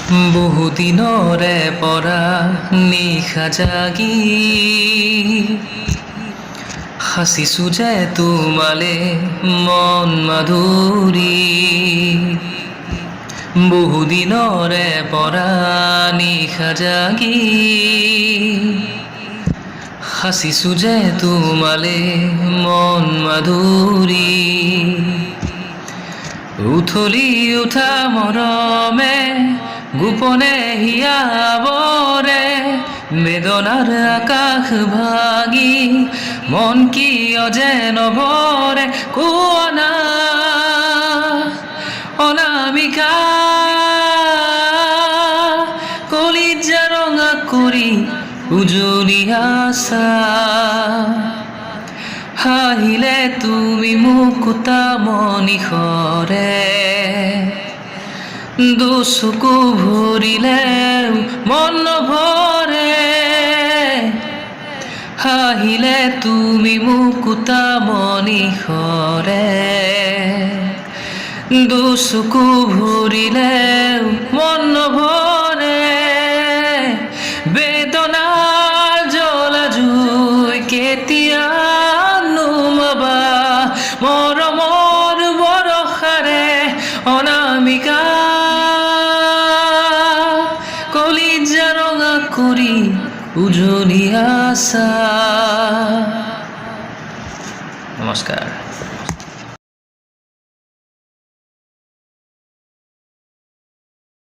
বহুদিনৰে পৰা নিশা জাগি সাঁচিছো যে তোমালে মন মাধুৰী। বহুদিনৰে পৰা নিশা জাগি সাঁচিছো যে তোমালে মন মাধুৰী। উথলি উঠা মৰমে গোপনে হিয়াবৰে বেদনাৰ আকাশ ভাগি মন কিয় যে নভৰে কোৱানা অনামিকা। কলিজা ৰঙা কৰি উজলি আছা, হাঁহিলে তুমি মুকুতা মনিষৰে। দুচকু ভৰিলে মন নভৰে, হাঁহিলে তুমি মুকুতা মনিষৰে। দুচকু ভৰিলে মন নভৰে, বেদনাৰ জ্বলা জুই কেতিয়া নুমাবা মৰমৰ বৰষাৰে অনামিকা। কলিজা ৰঙা কৰি উজলি আছা। নমস্কাৰ।